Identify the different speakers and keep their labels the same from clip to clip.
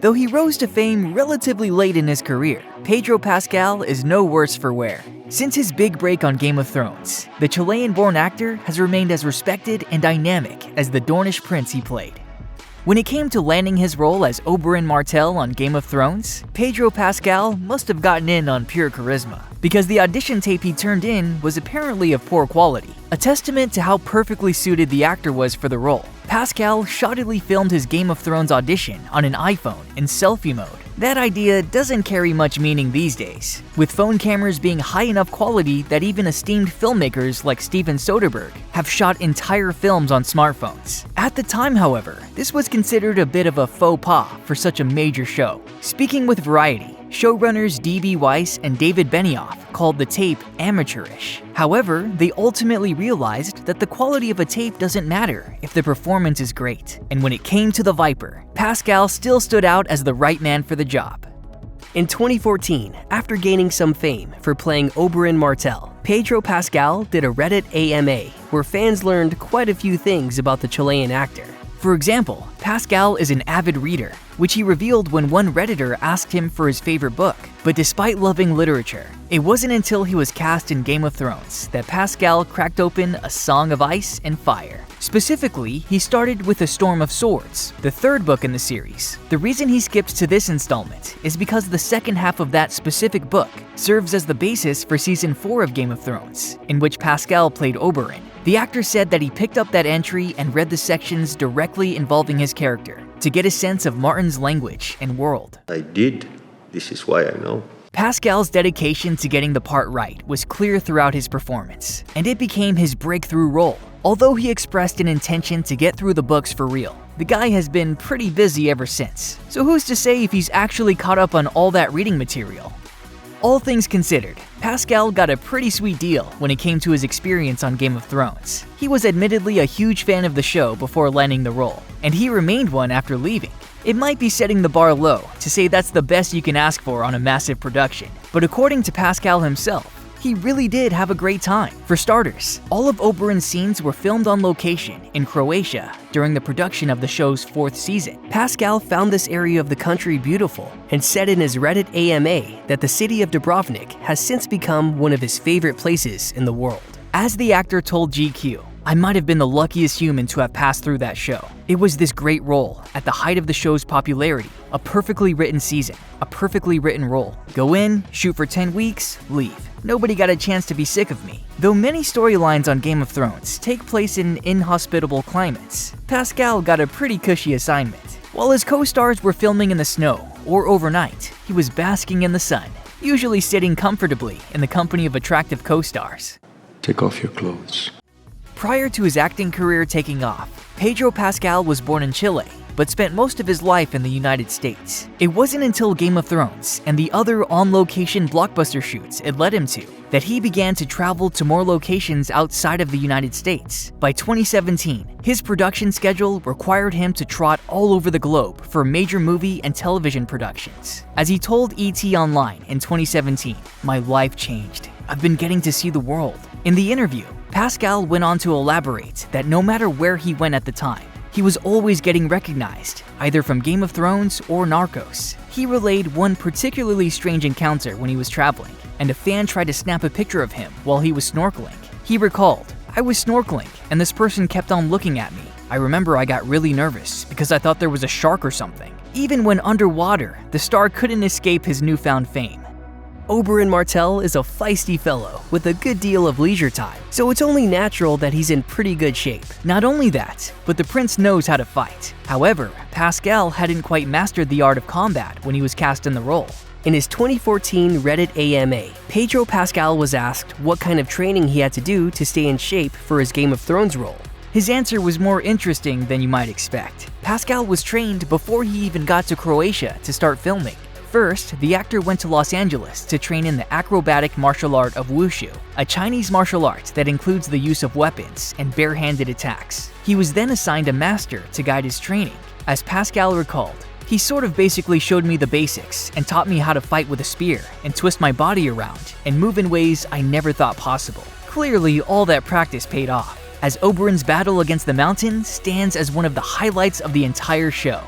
Speaker 1: Though he rose to fame relatively late in his career, Pedro Pascal is no worse for wear. Since his big break on Game of Thrones, the Chilean-born actor has remained as respected and dynamic as the Dornish prince he played. When it came to landing his role as Oberyn Martell on Game of Thrones, Pedro Pascal must have gotten in on pure charisma, because the audition tape he turned in was apparently of poor quality, a testament to how perfectly suited the actor was for the role. Pascal shoddily filmed his Game of Thrones audition on an iPhone in selfie mode. That idea doesn't carry much meaning these days, with phone cameras being high enough quality that even esteemed filmmakers like Steven Soderbergh have shot entire films on smartphones. At the time, however, this was considered a bit of a faux pas for such a major show. Speaking with Variety, showrunners D.B. Weiss and David Benioff called the tape amateurish. However, they ultimately realized that the quality of a tape doesn't matter if the performance is great. And when it came to the Viper, Pascal still stood out as the right man for the job. In 2014, after gaining some fame for playing Oberyn Martell, Pedro Pascal did a Reddit AMA where fans learned quite a few things about the Chilean actor. For example, Pascal is an avid reader, which he revealed when one Redditor asked him for his favorite book. But despite loving literature, it wasn't until he was cast in Game of Thrones that Pascal cracked open A Song of Ice and Fire. Specifically, he started with A Storm of Swords, the third book in the series. The reason he skipped to this installment is because the second half of that specific book serves as the basis for Season 4 of Game of Thrones, in which Pascal played Oberyn. The actor said that he picked up that entry and read the sections directly involving his character to get a sense of Martin's language and world.
Speaker 2: I did. This is why I know.
Speaker 1: Pascal's dedication to getting the part right was clear throughout his performance, and it became his breakthrough role. Although he expressed an intention to get through the books for real, the guy has been pretty busy ever since. So who's to say if he's actually caught up on all that reading material? All things considered, Pascal got a pretty sweet deal when it came to his experience on Game of Thrones. He was admittedly a huge fan of the show before landing the role, and he remained one after leaving. It might be setting the bar low to say that's the best you can ask for on a massive production, but according to Pascal himself, he really did have a great time. For starters, all of Oberyn's scenes were filmed on location in Croatia during the production of the show's 4th season. Pascal found this area of the country beautiful and said in his Reddit AMA that the city of Dubrovnik has since become one of his favorite places in the world. As the actor told GQ, "I might have been the luckiest human to have passed through that show. It was this great role at the height of the show's popularity, a perfectly written season, a perfectly written role. Go in, shoot for 10 weeks, leave. Nobody got a chance to be sick of me." Though many storylines on Game of Thrones take place in inhospitable climates, Pascal got a pretty cushy assignment. While his co-stars were filming in the snow or overnight, he was basking in the sun, usually sitting comfortably in the company of attractive co-stars.
Speaker 2: Take off your clothes.
Speaker 1: Prior to his acting career taking off, Pedro Pascal was born in Chile, but spent most of his life in the United States. It wasn't until Game of Thrones and the other on-location blockbuster shoots it led him to that he began to travel to more locations outside of the United States. By 2017, his production schedule required him to trot all over the globe for major movie and television productions. As he told ET Online in 2017, "My life changed. I've been getting to see the world." In the interview, Pascal went on to elaborate that no matter where he went at the time, he was always getting recognized, either from Game of Thrones or Narcos. He relayed one particularly strange encounter when he was traveling, and a fan tried to snap a picture of him while he was snorkeling. He recalled, "I was snorkeling, and this person kept on looking at me. I remember I got really nervous because I thought there was a shark or something." Even when underwater, the star couldn't escape his newfound fame. Oberyn Martell is a feisty fellow with a good deal of leisure time, so it's only natural that he's in pretty good shape. Not only that, but the prince knows how to fight. However, Pascal hadn't quite mastered the art of combat when he was cast in the role. In his 2014 Reddit AMA, Pedro Pascal was asked what kind of training he had to do to stay in shape for his Game of Thrones role. His answer was more interesting than you might expect. Pascal was trained before he even got to Croatia to start filming. First, the actor went to Los Angeles to train in the acrobatic martial art of Wushu, a Chinese martial art that includes the use of weapons and bare-handed attacks. He was then assigned a master to guide his training. As Pascal recalled, "He sort of basically showed me the basics and taught me how to fight with a spear and twist my body around and move in ways I never thought possible." Clearly, all that practice paid off, as Oberyn's battle against the Mountain stands as one of the highlights of the entire show.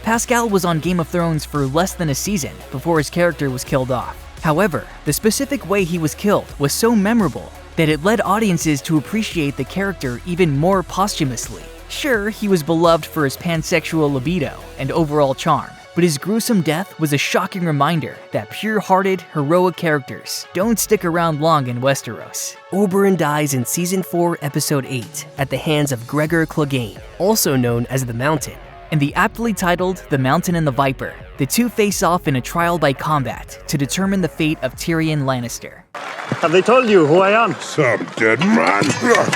Speaker 1: Pascal was on Game of Thrones for less than a season before his character was killed off. However, the specific way he was killed was so memorable that it led audiences to appreciate the character even more posthumously. Sure, he was beloved for his pansexual libido and overall charm, but his gruesome death was a shocking reminder that pure-hearted, heroic characters don't stick around long in Westeros.
Speaker 3: Oberyn dies in Season 4, Episode 8 at the hands of Gregor Clegane, also known as the Mountain.
Speaker 1: In the aptly titled The Mountain and the Viper, the two face off in a trial by combat to determine the fate of Tyrion Lannister.
Speaker 4: Have they told you who I am?
Speaker 5: Some dead man.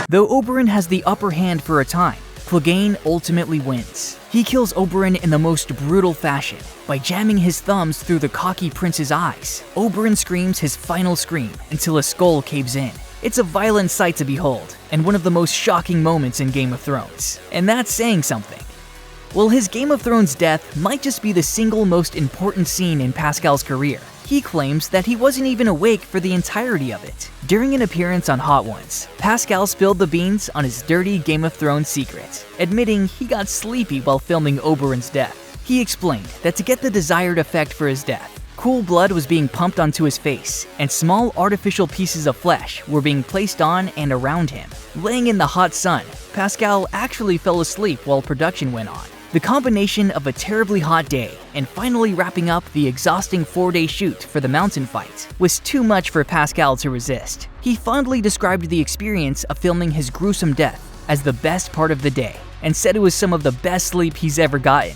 Speaker 1: Though Oberyn has the upper hand for a time, Clegane ultimately wins. He kills Oberyn in the most brutal fashion by jamming his thumbs through the cocky prince's eyes. Oberyn screams his final scream until his skull caves in. It's a violent sight to behold, and one of the most shocking moments in Game of Thrones. And that's saying something. Well, his Game of Thrones death might just be the single most important scene in Pascal's career. He claims that he wasn't even awake for the entirety of it. During an appearance on Hot Ones, Pascal spilled the beans on his dirty Game of Thrones secret, admitting he got sleepy while filming Oberyn's death. He explained that to get the desired effect for his death, cool blood was being pumped onto his face, and small artificial pieces of flesh were being placed on and around him. Laying in the hot sun, Pascal actually fell asleep while production went on. The combination of a terribly hot day and finally wrapping up the exhausting 4-day shoot for the mountain fight was too much for Pascal to resist. He fondly described the experience of filming his gruesome death as the best part of the day and said it was some of the best sleep he's ever gotten.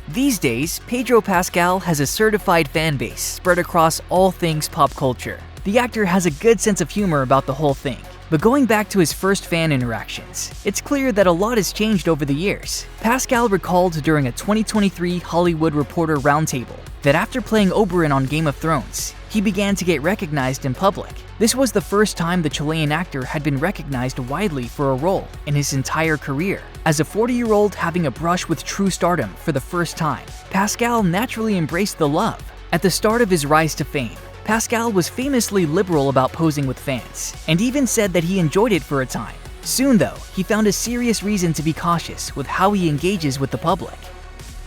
Speaker 1: These days, Pedro Pascal has a certified fan base spread across all things pop culture. The actor has a good sense of humor about the whole thing. But going back to his first fan interactions, it's clear that a lot has changed over the years. Pascal recalled during a 2023 Hollywood Reporter roundtable that after playing Oberyn on Game of Thrones, he began to get recognized in public. This was the first time the Chilean actor had been recognized widely for a role in his entire career. As a 40-year-old having a brush with true stardom for the first time, Pascal naturally embraced the love. At the start of his rise to fame, Pascal was famously liberal about posing with fans, and even said that he enjoyed it for a time. Soon though, he found a serious reason to be cautious with how he engages with the public.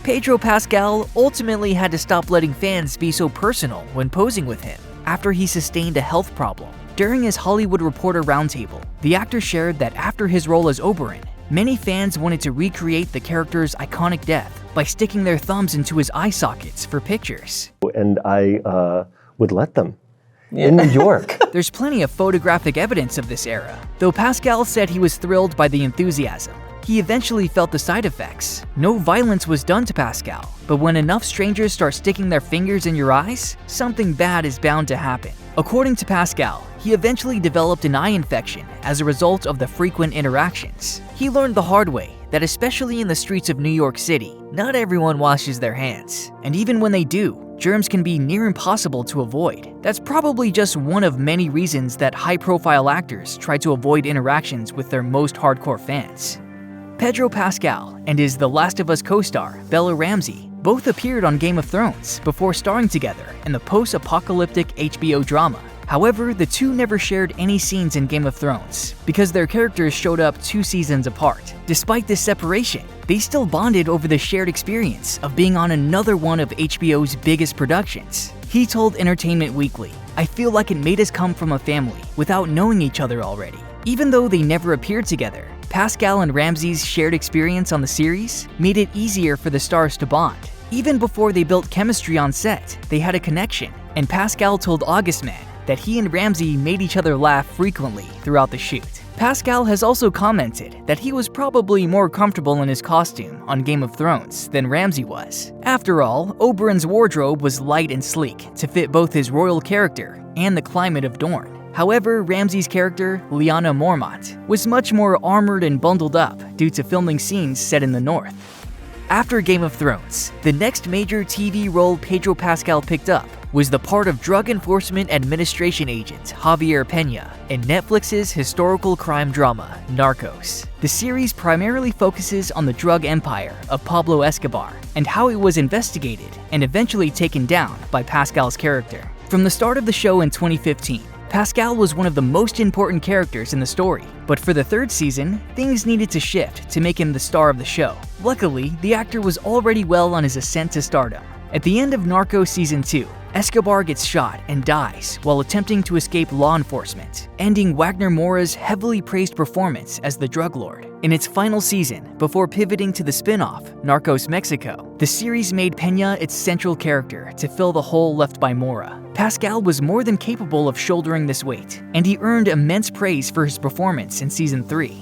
Speaker 1: Pedro Pascal ultimately had to stop letting fans be so personal when posing with him, after he sustained a health problem. During his Hollywood Reporter roundtable, the actor shared that after his role as Oberyn, many fans wanted to recreate the character's iconic death by sticking their thumbs into his eye sockets for pictures.
Speaker 6: And I would let them in New York.
Speaker 1: There's plenty of photographic evidence of this era. Though Pascal said he was thrilled by the enthusiasm, he eventually felt the side effects. No violence was done to Pascal, but when enough strangers start sticking their fingers in your eyes, something bad is bound to happen. According to Pascal, he eventually developed an eye infection as a result of the frequent interactions. He learned the hard way that especially in the streets of New York City, not everyone washes their hands. And even when they do, germs can be near impossible to avoid. That's probably just one of many reasons that high-profile actors try to avoid interactions with their most hardcore fans. Pedro Pascal and his The Last of Us co-star, Bella Ramsey, both appeared on Game of Thrones before starring together in the post-apocalyptic HBO drama. However, the two never shared any scenes in Game of Thrones because their characters showed up 2 seasons apart. Despite this separation, they still bonded over the shared experience of being on another one of HBO's biggest productions. He told Entertainment Weekly, "I feel like it made us come from a family without knowing each other already." Even though they never appeared together, Pascal and Ramsey's shared experience on the series made it easier for the stars to bond. Even before they built chemistry on set, they had a connection, and Pascal told August Man that he and Ramsey made each other laugh frequently throughout the shoot. Pascal has also commented that he was probably more comfortable in his costume on Game of Thrones than Ramsey was. After all, Oberyn's wardrobe was light and sleek to fit both his royal character and the climate of Dorne. However, Ramsey's character, Lyanna Mormont, was much more armored and bundled up due to filming scenes set in the north. After Game of Thrones, the next major TV role Pedro Pascal picked up was the part of Drug Enforcement Administration agent Javier Peña in Netflix's historical crime drama, Narcos. The series primarily focuses on the drug empire of Pablo Escobar and how it was investigated and eventually taken down by Pascal's character. From the start of the show in 2015, Pascal was one of the most important characters in the story, but for the third season, things needed to shift to make him the star of the show. Luckily, the actor was already well on his ascent to stardom. At the end of Narcos Season 2, Escobar gets shot and dies while attempting to escape law enforcement, ending Wagner Moura's heavily praised performance as the drug lord. In its final season, before pivoting to the spin-off, Narcos Mexico, the series made Peña its central character to fill the hole left by Moura. Pascal was more than capable of shouldering this weight, and he earned immense praise for his performance in Season 3.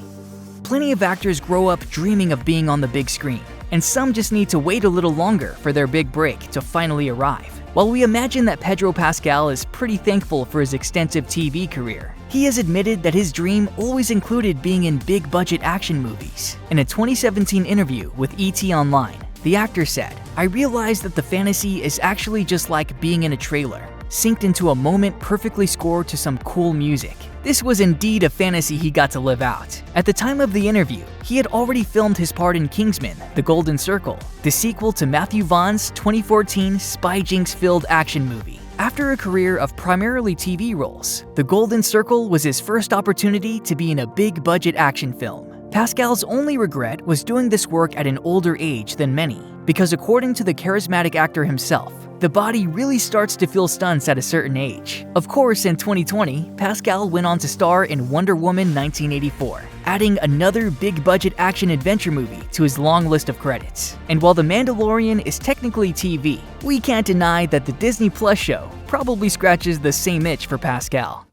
Speaker 1: Plenty of actors grow up dreaming of being on the big screen, and some just need to wait a little longer for their big break to finally arrive. While we imagine that Pedro Pascal is pretty thankful for his extensive TV career, he has admitted that his dream always included being in big-budget action movies. In a 2017 interview with ET Online, the actor said, "I realized that the fantasy is actually just like being in a trailer, synced into a moment perfectly scored to some cool music." This was indeed a fantasy he got to live out. At the time of the interview, he had already filmed his part in Kingsman: The Golden Circle, the sequel to Matthew Vaughn's 2014 spy jinx-filled action movie. After a career of primarily TV roles, The Golden Circle was his first opportunity to be in a big-budget action film. Pascal's only regret was doing this work at an older age than many, because according to the charismatic actor himself, the body really starts to feel stunts at a certain age. Of course, in 2020, Pascal went on to star in Wonder Woman 1984, adding another big-budget action-adventure movie to his long list of credits. And while The Mandalorian is technically TV, we can't deny that the Disney Plus show probably scratches the same itch for Pascal.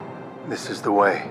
Speaker 5: This is the way.